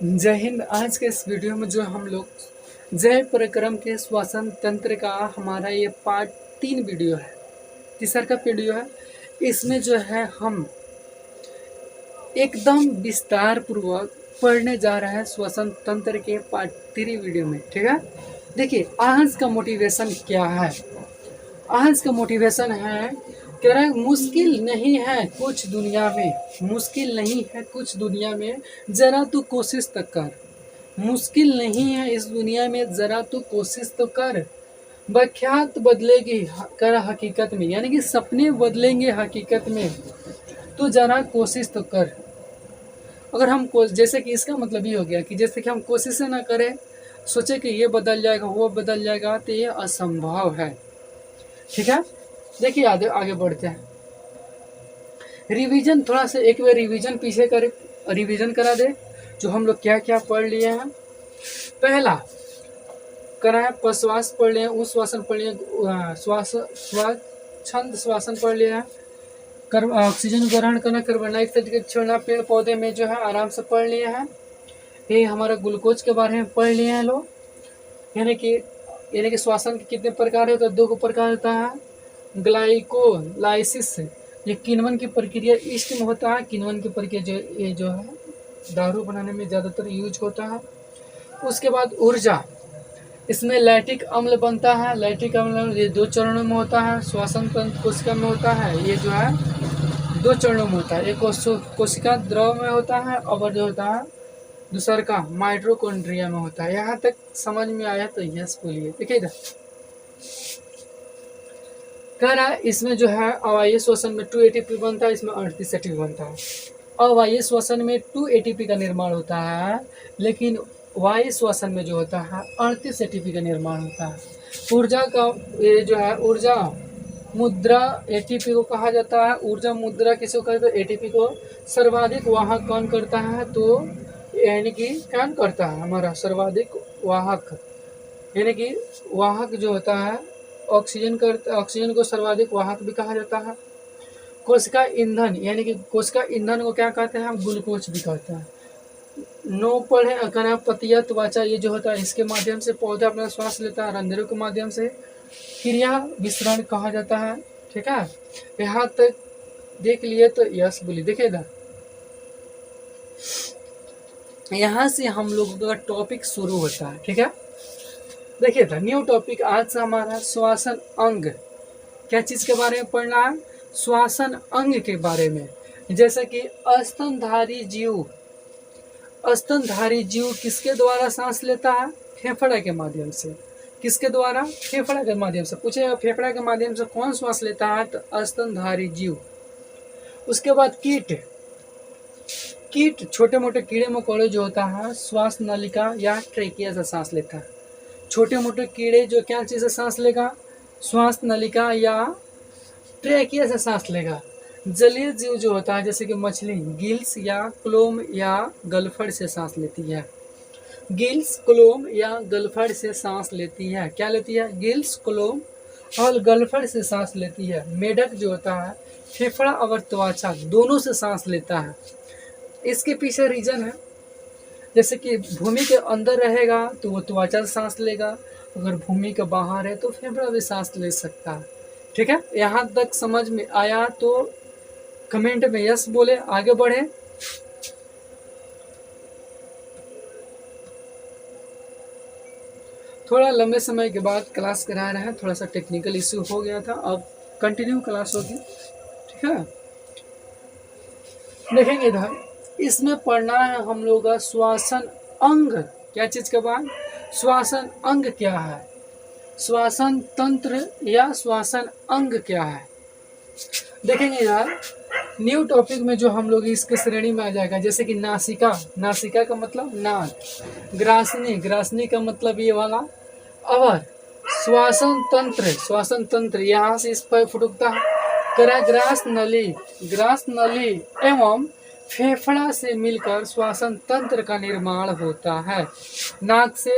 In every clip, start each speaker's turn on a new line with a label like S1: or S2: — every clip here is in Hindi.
S1: जय हिंद। आज के इस वीडियो में जो हम लोग जय परिक्रम के श्वसन तंत्र का हमारा ये पार्ट 3 वीडियो है, तीसरा का वीडियो है। इसमें जो है हम एकदम विस्तार पूर्वक पढ़ने जा रहे हैं श्वसन तंत्र के पार्ट 3 वीडियो में। ठीक है, देखिए आज का मोटिवेशन क्या है। आज का मोटिवेशन है, कह रहा है मुश्किल नहीं है कुछ दुनिया में, मुश्किल नहीं है कुछ दुनिया में, जरा तू कोशिश तक कर। मुश्किल नहीं है इस दुनिया में, जरा तू कोशिश तो कर। व्याख्यात बदलेगी कर हकीकत में, यानी कि सपने बदलेंगे हकीकत में, तो जरा कोशिश तो कर। अगर हम जैसे कि इसका मतलब ये हो गया कि जैसे कि हम कोशिश ना करें, सोचे कि ये बदल जाएगा वो बदल जाएगा, तो ये असंभव है। ठीक है, देखिए आगे आगे बढ़ते हैं। रिवीजन थोड़ा सा एक बार रिवीजन पीछे कर रिवीजन करा दे, जो हम लोग क्या क्या पढ़ लिए हैं। पहला करा है प्रश्वास पढ़ लिए, उश्वासन पढ़ लिए, छंद श्वासन पढ़ लिया है, ऑक्सीजन ग्रहण करना, कार्बन डाइऑक्साइड छोड़ना, पेड़ पौधे में जो है आराम से पढ़ लिए हैं। ये हमारा ग्लूकोज के बारे में पढ़ लिए हैं लोग। यानी कि श्वासन के कितने प्रकार होता है, 2 प्रकार होता है। ग्लाइकोलाइसिस, ये किण्वन की प्रक्रिया ईस्ट में होता है। किण्वन की प्रक्रिया ये जो है दारू बनाने में ज़्यादातर यूज होता है। उसके बाद ऊर्जा, इसमें लैक्टिक अम्ल बनता है। लैक्टिक अम्ल ये 2 चरणों में होता है। श्वसन तंत्र कोशिका में होता है, ये जो है 2 चरणों में होता है। एक कोशिका द्रव में होता है और जो होता है दूसरा का माइटोकॉन्ड्रिया में होता है। यहाँ तक समझ में आया तो यस बोलिए। देखिए इधर कह रहा है, इसमें जो है अवायवीय श्वसन में 2 ATP बनता है, इसमें 38 ATP बनता है। अवायवीय श्वसन में 2 ATP का निर्माण होता है, लेकिन वायु श्वसन में जो होता है 38 ATP का निर्माण होता है। ऊर्जा का ये जो है ऊर्जा मुद्रा ATP को कहा जाता है। ऊर्जा मुद्रा किसको कहते हैं, ATP को। सर्वाधिक वाहक कौन करता है, तो यानी कि कौन करता है हमारा सर्वाधिक वाहक, यानी कि वाहक जो होता है ऑक्सीजन को सर्वाधिक वाहक भी कहा जाता है। कोशिका ईंधन, यानी कि कोशिका ईंधन को क्या कहते हैं, हम ग्लूकोज भी कहते हैं। 9 पढ़े अकना पतिया त्वचा, ये जो होता है इसके माध्यम से पौधा अपना श्वास लेता है, रंध्रों के माध्यम से क्रिया विसरण कहा जाता है। ठीक है, यहाँ तक देख लिए तो यस बोलिए। देखिए इधर यहाँ से हम लोगों का टॉपिक शुरू होता है। ठीक है, देखिए था न्यू टॉपिक आज से हमारा श्वसन अंग। क्या चीज के बारे में पढ़ना है, श्वसन अंग के बारे में। जैसे कि स्तनधारी जीव, स्तनधारी जीव किसके द्वारा सांस लेता है, फेफड़ा के माध्यम से। किसके द्वारा, फेफड़ा के माध्यम से। पूछेगा फेफड़ा के माध्यम से कौन श्वास लेता है, तो स्तनधारी जीव। उसके बाद कीट छोटे मोटे कीड़े मकोड़े जो होता है श्वास नलिका या ट्रेकिया से सांस लेता है। छोटे मोटे कीड़े जो क्या चीज़ से सांस लेगा, श्वास नलिका या ट्रेकिया से सांस लेगा। जलीय जीव जो होता है जैसे कि मछली गिल्स या क्लोम या गलफड़ से सांस लेती है। गिल्स क्लोम या गलफड़ से सांस लेती है। क्या लेती है, गिल्स क्लोम और गलफड़ से सांस लेती है। मेढक जो होता है फेफड़ा और त्वचा दोनों से सांस लेता है। इसके पीछे रीजन है, जैसे कि भूमि के अंदर रहेगा तो वो त्वचा से सांस लेगा, अगर भूमि के बाहर है तो फेफड़ा भी सांस ले सकता है। ठीक है, यहाँ तक समझ में आया तो कमेंट में यस बोले, आगे बढ़े। थोड़ा लंबे समय के बाद क्लास करा रहे हैं, थोड़ा सा टेक्निकल इश्यू हो गया था, अब कंटिन्यू क्लास होगी। ठीक है, देखेंगे इधर इसमें पढ़ना है हम लोग का श्वसन अंग। क्या चीज के बाद, श्वसन अंग क्या है, श्वसन तंत्र या श्वसन अंग क्या है। देखेंगे यार न्यू टॉपिक में जो हम लोग इसके श्रेणी में आ जाएगा, जैसे कि नासिका, नासिका का मतलब नाक। ग्रासनी का मतलब ये वाला। और श्वसन तंत्र यहाँ से इस पर फुटकता है। ग्रास नली एवं फेफड़ा से मिलकर श्वसन तंत्र का निर्माण होता है। नाक से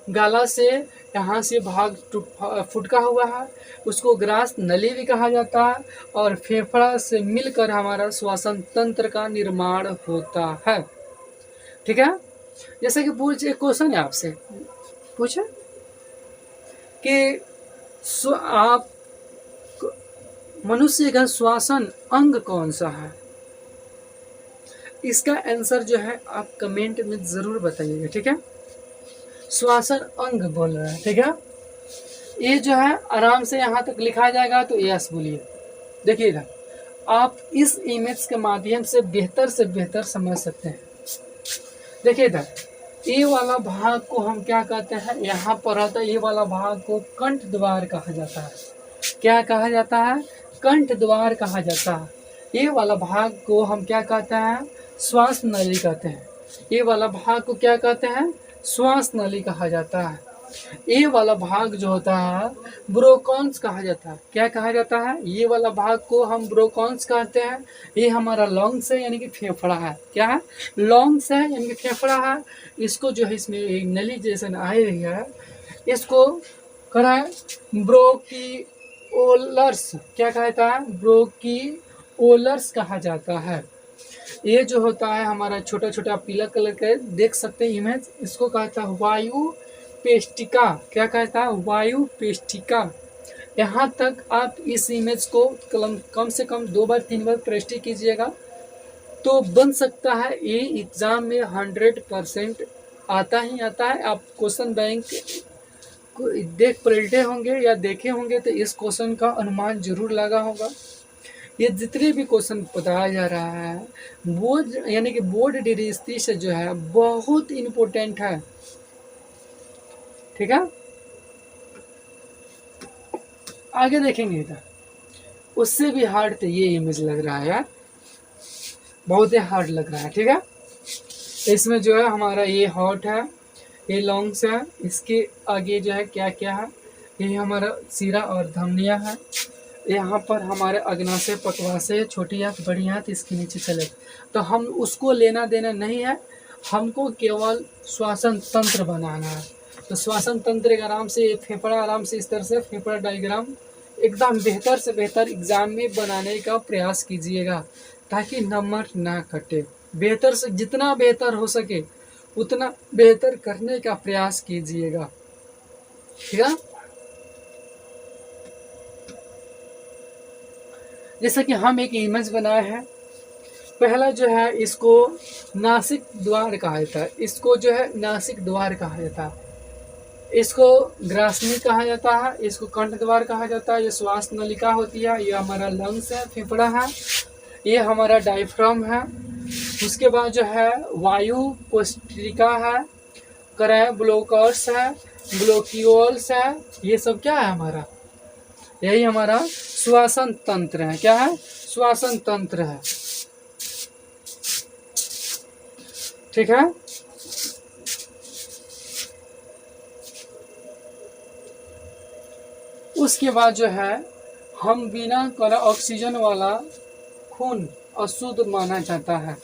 S1: गाला से यहाँ से भाग फुटका हुआ है, उसको ग्रास नली भी कहा जाता है। और फेफड़ा से मिलकर हमारा श्वसन तंत्र का निर्माण होता है। ठीक है, जैसे कि पूछ एक क्वेश्चन है आपसे, पूछे कि आप मनुष्य का श्वसन अंग कौन सा है? इसका आंसर जो है आप कमेंट में जरूर बताइएगा, ठीक है। श्वसन अंग बोल रहा है, ठीक है। ये जो है आराम से यहाँ तक लिखा जाएगा, तो यस बोलिए। देखिएगा, आप इस इमेज के माध्यम से बेहतर समझ सकते हैं। देखिए इधर, ये वाला भाग को हम क्या कहते हैं, यहाँ पर आता है, ये वाला भाग को कंठ द्वार कहा जाता है। क्या कहा जाता है? कंठ द्वार कहा जाता है। ये वाला भाग को हम क्या कहते हैं? श्वास नली कहते हैं। ये वाला भाग को क्या कहते हैं? श्वास नली कहा जाता है। ये वाला भाग जो होता है ब्रोंकास कहा जाता है। क्या कहा जाता है? ये वाला भाग को हम ब्रोंकास कहते हैं। ये हमारा लंग्स है, यानी कि फेफड़ा है। क्या है? लंग्स है, यानी कि फेफड़ा है। इसको जो है इसमें एक नली जैसे आई रही है, इसको करा ब्रोंकियोलर्स। क्या कहता है? ब्रोंकियोलर्स कहा जाता है। ये जो होता है हमारा छोटा छोटा पीला कलर का देख सकते हैं इमेज, इसको कहता है वायु पेस्टिका। क्या कहता है? वायु पेस्टिका। यहाँ तक आप इस इमेज को कम से कम 2 बार 3 बार प्रैक्टिस कीजिएगा, तो बन सकता है ये एग्जाम में 100% आता ही आता है। आप क्वेश्चन बैंक को देख पलटे होंगे या देखे होंगे तो इस क्वेश्चन का अनुमान जरूर लगा होगा। ये जितने भी क्वेश्चन बताया जा रहा है बोर्ड यानी कि बोर्ड दृष्टि से जो है बहुत इम्पोर्टेंट है, ठीक है। आगे देखेंगे इधर, उससे भी हार्ड तो ये इमेज लग रहा है यार, बहुत ही हार्ड लग रहा है, ठीक है। इसमें जो है हमारा ये हार्ट है, ये लंग्स है, इसके आगे जो है क्या क्या है, ये हमारा सिरा और धमनियाँ है। यहाँ पर हमारे अग्नाशय, पक्वाशय, छोटी आँत, बड़ी आँत, इसके नीचे चले, तो हम उसको लेना देना नहीं है, हमको केवल श्वसन तंत्र बनाना है। तो श्वसन तंत्र आराम से, फेफड़ा आराम से, इस तरह से फेफड़ा डायग्राम एकदम बेहतर से बेहतर एग्जाम में बनाने का प्रयास कीजिएगा, ताकि नंबर ना कटे। बेहतर से जितना बेहतर हो सके उतना बेहतर करने का प्रयास कीजिएगा, ठीक है। जैसा कि हम एक इमेज बनाए हैं, पहला जो है इसको नासिक द्वार कहा जाता है, इसको जो है नासिक द्वार कहा जाता है, इसको ग्रासनी कहा जाता है, इसको कंठ द्वार कहा जाता है। ये श्वास नलिका होती है, ये हमारा लंग्स है, फेफड़ा है, ये हमारा डायफ्राम है। उसके बाद जो है वायु पोस्टिका है, ब्लोकर्स है, ब्लोक्यूल्स है, ये सब क्या है हमारा, यही हमारा श्वसन तंत्र है। क्या है? श्वसन तंत्र है, ठीक है। उसके बाद जो है हम बिना ऑक्सीजन वाला खून अशुद्ध माना जाता है।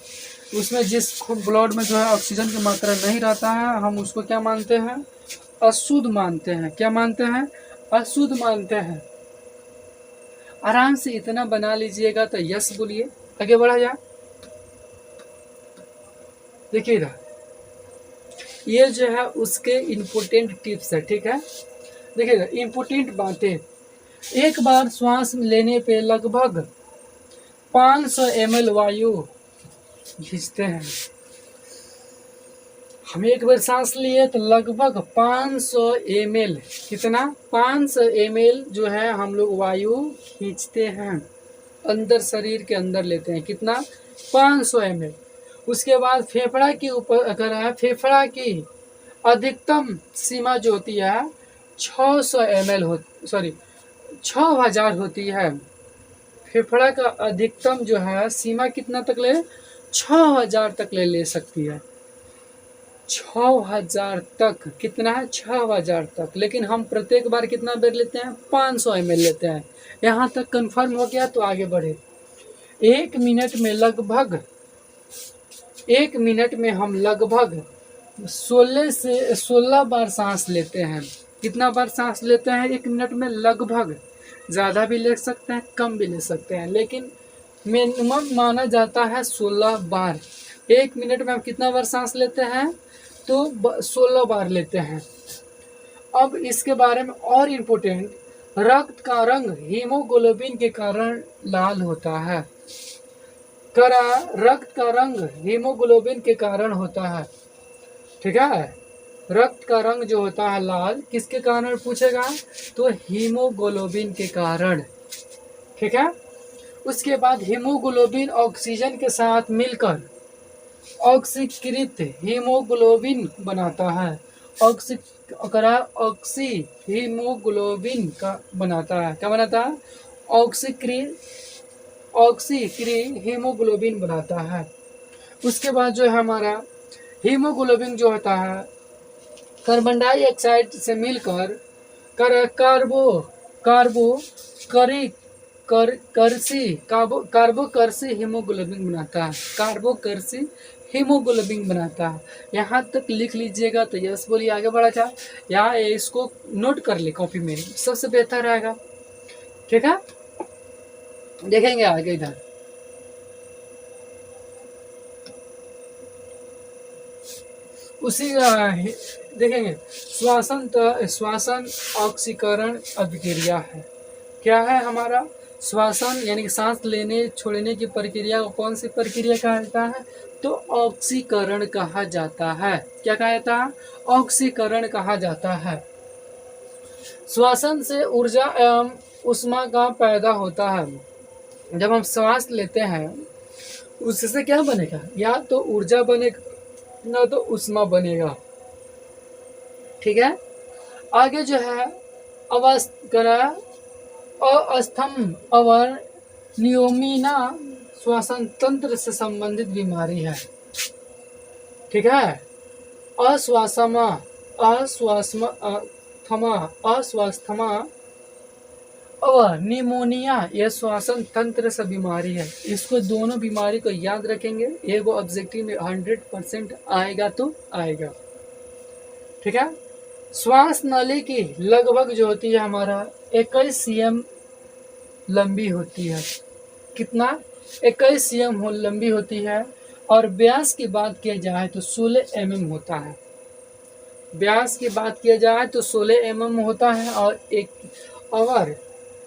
S1: उसमें जिस ब्लड में जो है ऑक्सीजन की मात्रा नहीं रहता है, हम उसको क्या मानते हैं? अशुद्ध मानते हैं। क्या मानते हैं? अशुद्ध मानते हैं। आराम से इतना बना लीजिएगा तो यस बोलिए। आगे बढ़ा जाए, देखिए इधर, ये जो है उसके इम्पोर्टेंट टिप्स है, ठीक है। देखिएगा, इम्पोर्टेंट बातें, एक बार श्वास लेने पे लगभग 500 ml वायु खींचते हैं। हम एक बार सांस लिए तो लगभग 500 ml, कितना? 500 ml जो है हम लोग वायु खींचते हैं, अंदर शरीर के अंदर लेते हैं। कितना? 500 ml। उसके बाद फेफड़ा के ऊपर अगर है, फेफड़ा की अधिकतम सीमा जो होती है 600 ml हो, सॉरी 6000 होती है। फेफड़ा का अधिकतम जो है सीमा कितना तक ले? 6000 तक ले सकती है। 6000 तक, कितना है? 6000 तक। लेकिन हम प्रत्येक बार कितना बेर लेते हैं? 500 ml लेते हैं। यहाँ तक कंफर्म हो गया तो आगे बढ़े। 1 मिनट में हम लगभग 16 बार सांस लेते हैं। कितना बार सांस लेते हैं 1 मिनट में? लगभग। ज़्यादा भी ले सकते हैं, कम भी ले सकते हैं, लेकिन मिनिमम माना जाता है 16 बार। 1 मिनट में हम कितना बार सांस लेते हैं? तो 16 बार लेते हैं। अब इसके बारे में और इम्पोर्टेंट, रक्त का रंग हीमोग्लोबिन के कारण लाल होता है। करा रक्त का रंग हीमोग्लोबिन के कारण होता है। ठीक है, रक्त का रंग जो होता है लाल, किसके कारण पूछेगा? तो हीमोग्लोबिन के कारण। ठीक है, उसके बाद हीमोग्लोबिन ऑक्सीजन के साथ मिलकर ऑक्सीकृत हीमोग्लोबिन बनाता है। ऑक्सी ऑक्सी हीमोग्लोबिन का बनाता है। क्या बनाता है? ऑक्सीकृत हीमोग्लोबिन बनाता है। उसके बाद जो है हमारा हीमोग्लोबिन जो होता है कार्बन डाइऑक्साइड से मिलकर कार्बो कार्बो करी कर करसी कार्बोकर्सी हीमोग्लोबिन बनाता है। कार्बोकर्सी हीमोग्लोबिन बनाता है। यहाँ तक लिख लीजिएगा तो यस बोलिए, आगे बढ़ा जाए। यहाँ इसको नोट कर ले कॉपी में, सबसे बेहतर रहेगा। ठीक है, देखेंगे आगे इधर। उसी देखेंगे श्वसन ऑक्सीकरण अभिक्रिया है। क्या है हमारा? श्वसन यानी कि सांस लेने छोड़ने की प्रक्रिया को कौन सी प्रक्रिया कहा जाता है? तो ऑक्सीकरण कहा जाता है। क्या कहा जाता है? ऑक्सीकरण कहा जाता है। श्वसन से ऊर्जा एवं ऊष्मा का पैदा होता है। जब हम श्वास लेते हैं उससे क्या बनेगा? या तो ऊर्जा बनेगा, ना तो ऊष्मा बनेगा। ठीक है, आगे जो है अस्थम अवर नियोमिना श्वसन तंत्र से संबंधित बीमारी है। ठीक है, अस्वस्थमा और निमोनिया, यह श्वसन तंत्र से बीमारी है। इसको दोनों बीमारी को याद रखेंगे, ये वो ऑब्जेक्टिव में 100% आएगा तो आएगा। ठीक है, श्वास नली की लगभग जो होती है हमारा 21 cm लंबी होती है। कितना? 21 cm लंबी होती है। और व्यास की बात किया जाए तो 16 mm होता है। व्यास की बात किया जाए तो 16 mm होता है। और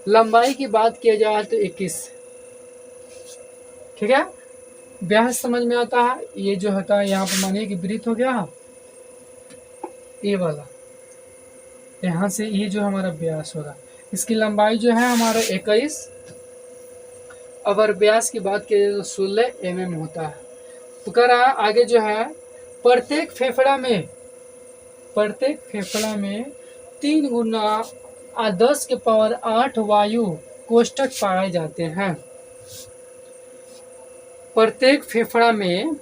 S1: लंबाई की बात किया जाए तो 21। ठीक है, व्यास समझ में आता है। ये जो होता है यहाँ पर मानिए कि वृत्त हो गया, ये वाला यहाँ से ये जो हमारा व्यास होगा, इसकी लंबाई जो है हमारा 21। अगर व्यास की बात की जाए तो 16 mm होता है। तो कह रहा है आगे जो है प्रत्येक फेफड़ा में 3 गुना 10⁸ वायु कोष्ठक पाए जाते हैं। प्रत्येक फेफड़ा में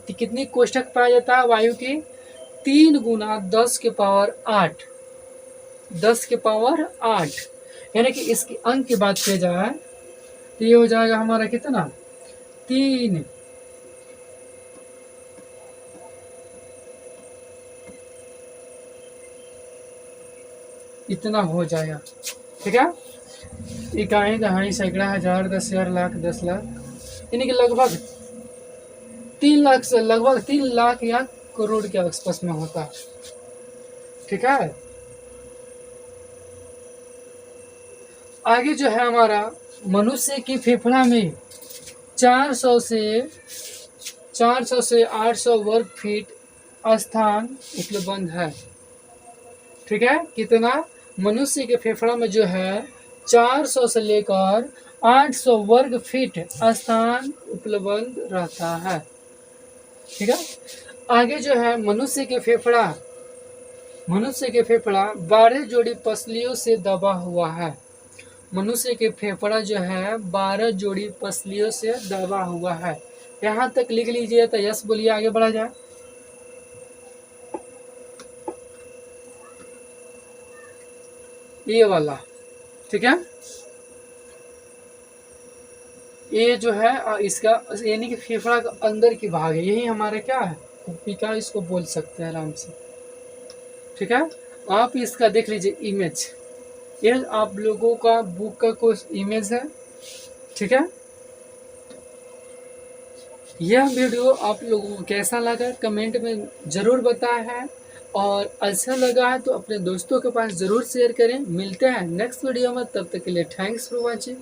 S1: कितनी कोष्ठक पाया जाता है वायु की? 3 गुना 10⁸ 10⁸ यानी कि इसकी अंक की बात किया जाए तो ये हो जाएगा हमारा कितना? 3 इतना हो जाएगा। ठीक है, इकाई, दहाई, सैकड़ा, हजार, 10,000, लाख, 10 लाख, यानी कि लगभग 3 लाख से लगभग 3 लाख या करोड़ के आसपास में होता है। ठीक है, आगे जो है हमारा मनुष्य की फेफड़ा में 400 से 800 वर्ग फीट स्थान उपलब्ध है। ठीक है, कितना? मनुष्य के फेफड़ा में जो है 400 से लेकर 800 वर्ग फीट स्थान उपलब्ध रहता है। ठीक है, आगे जो है मनुष्य के फेफड़ा 12 जोड़ी पसलियों से दबा हुआ है। मनुष्य के फेफड़ा जो है 12 जोड़ी पसलियों से दबा हुआ है। यहाँ तक लिख लीजिए तो यस बोलिए, आगे बढ़ा जाए। ये वाला, ठीक है, ये जो है इसका यानी कि फेफड़ा का अंदर की भाग है, यही हमारा क्या है? कुप्पिका इसको बोल सकते हैं आराम से। ठीक है, आप इसका देख लीजिए इमेज, ये आप लोगों का बुक का कुछ इमेज है। ठीक है, यह वीडियो आप लोगों को कैसा लगा कमेंट में ज़रूर बताया है, और अच्छा लगा है तो अपने दोस्तों के पास ज़रूर शेयर करें। मिलते हैं नेक्स्ट वीडियो में, तब तक के लिए थैंक्स फॉर वॉचिंग।